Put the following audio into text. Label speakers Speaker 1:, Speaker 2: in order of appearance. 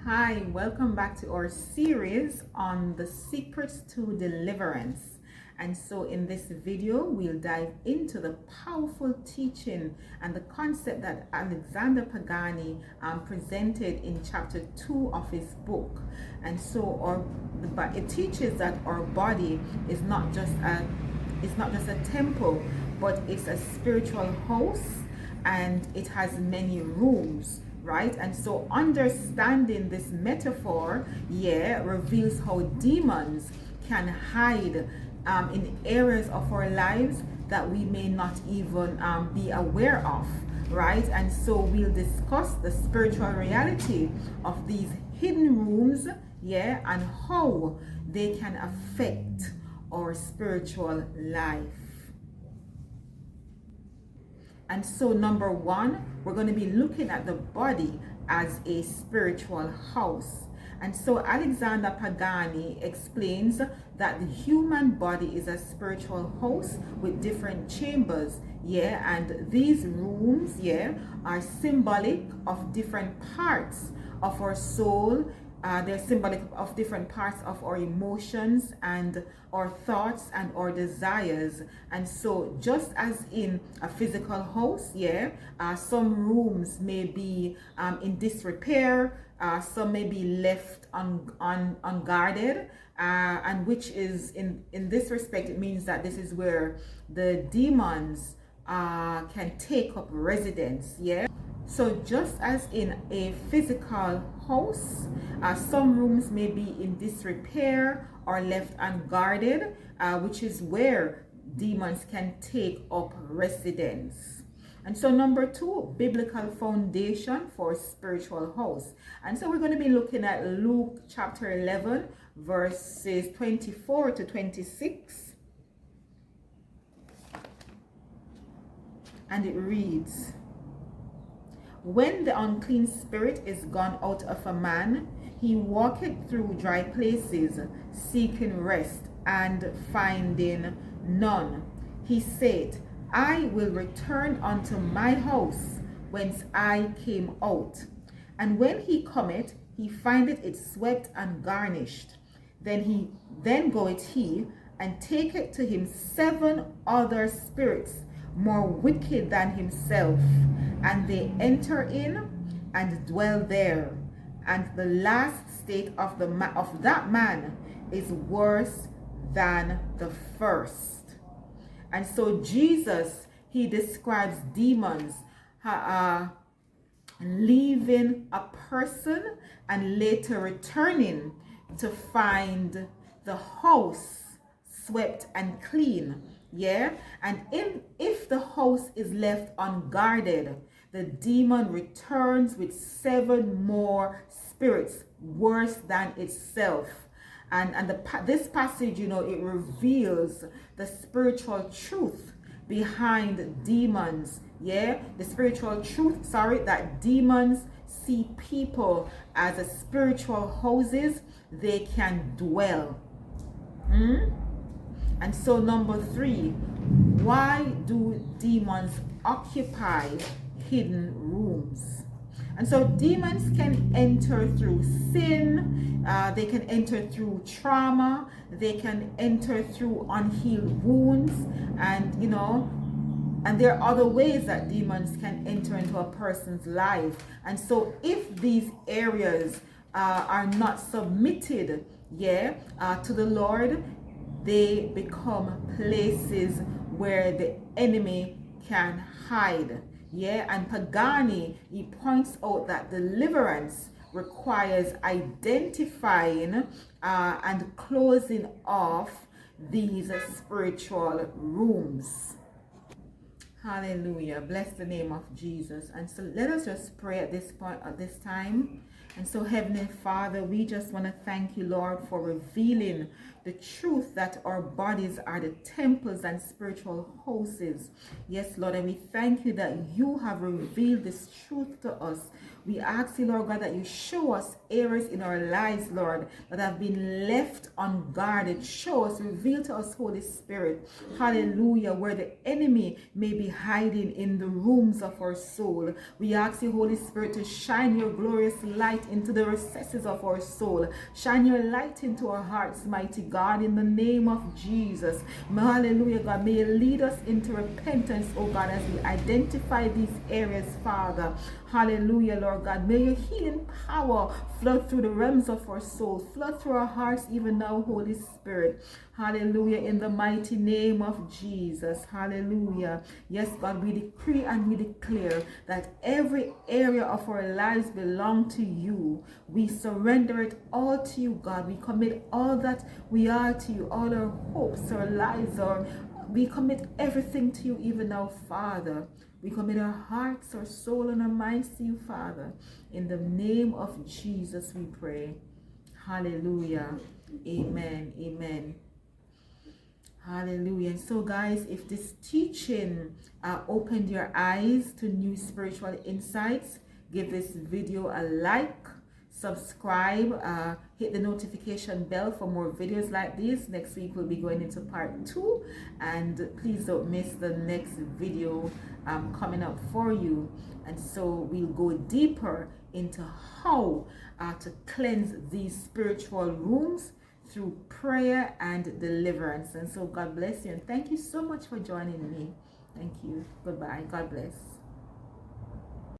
Speaker 1: Hi, welcome back to our series on the secrets to deliverance. And so in this video, we'll dive into the powerful teaching and the concept that Alexander Pagani presented in chapter 2 of his book. And so it teaches that our body is not just a temple, but it's a spiritual house, and it has many rooms, right? And so understanding this metaphor, reveals how demons can hide in areas of our lives that we may not even be aware of, right? And so we'll discuss the spiritual reality of these hidden rooms, and how they can affect our spiritual life. And so number one, we're going to be looking at the body as a spiritual house. And so Alexander Pagani explains that the human body is a spiritual house with different chambers, and these rooms, are symbolic of different parts of our soul. They're symbolic of different parts of our emotions and our thoughts and our desires. And so just as in a physical house, some rooms may be in disrepair, some may be left unguarded, and which is in this respect, it means that this is where the demons can take up residence. So just as in a physical house, some rooms may be in disrepair or left unguarded, which is where demons can take up residence. And so number two, biblical foundation for spiritual house. And so we're going to be looking at Luke chapter 11, verses 24 to 26. And it reads, "When the unclean spirit is gone out of a man, he walketh through dry places, seeking rest, and finding none. He saith, I will return unto my house, whence I came out. And when he cometh, he findeth it swept and garnished. Then goeth he, and taketh to him 7 other spirits, more wicked than himself, and they enter in and dwell there. And the last state of that man is worse than the first." And so Jesus, he describes demons leaving a person and later returning to find the house swept and clean. And if the house is left unguarded, the demon returns with 7 more spirits worse than itself. And this passage, it reveals the spiritual truth behind demons. The spiritual truth, that demons see people as a spiritual houses they can dwell. And so number 3, why do demons occupy hidden rooms? And so demons can enter through sin, they can enter through trauma, they can enter through unhealed wounds, and there are other ways that demons can enter into a person's life. And so if these areas are not submitted to the Lord, they become places where the enemy can hide. And Pagani, he points out that deliverance requires identifying and closing off these spiritual rooms. Hallelujah. Bless the name of Jesus. And so let us just pray at this time. And so, Heavenly Father, we just want to thank you, Lord, for revealing the truth that our bodies are the temples and spiritual houses. Yes, Lord, and we thank you that you have revealed this truth to us. We ask you, Lord God, that you show us areas in our lives, Lord, that have been left unguarded. Show us, reveal to us, Holy Spirit, hallelujah, where the enemy may be hiding in the rooms of our soul. We ask you, Holy Spirit, to shine your glorious light into the recesses of our soul. Shine your light into our hearts, mighty God, in the name of Jesus. Hallelujah, God. May you lead us into repentance, oh God, as we identify these areas, Father. Hallelujah, Lord God. May your healing power flow through the realms of our soul, flow through our hearts even now, Holy Spirit. Hallelujah, in the mighty name of Jesus. Hallelujah. Yes, God, we decree and we declare that every area of our lives belong to you. We surrender it all to you, God. We commit all that we are to you, all our hopes, our lives, we commit everything to you even now, Father. We commit our hearts, our soul, and our minds to you, Father. In the name of Jesus we pray. Hallelujah. Amen. Amen. Hallelujah. And so, guys, if this teaching opened your eyes to new spiritual insights, give this video a like, subscribe, hit the notification bell for more videos like this. Next week we'll be going into part 2, and please don't miss the next video coming up for you. And so we'll go deeper into how to cleanse these spiritual rooms through prayer and deliverance. And so God bless you, and thank you so much for joining me. Thank you. Goodbye. God bless.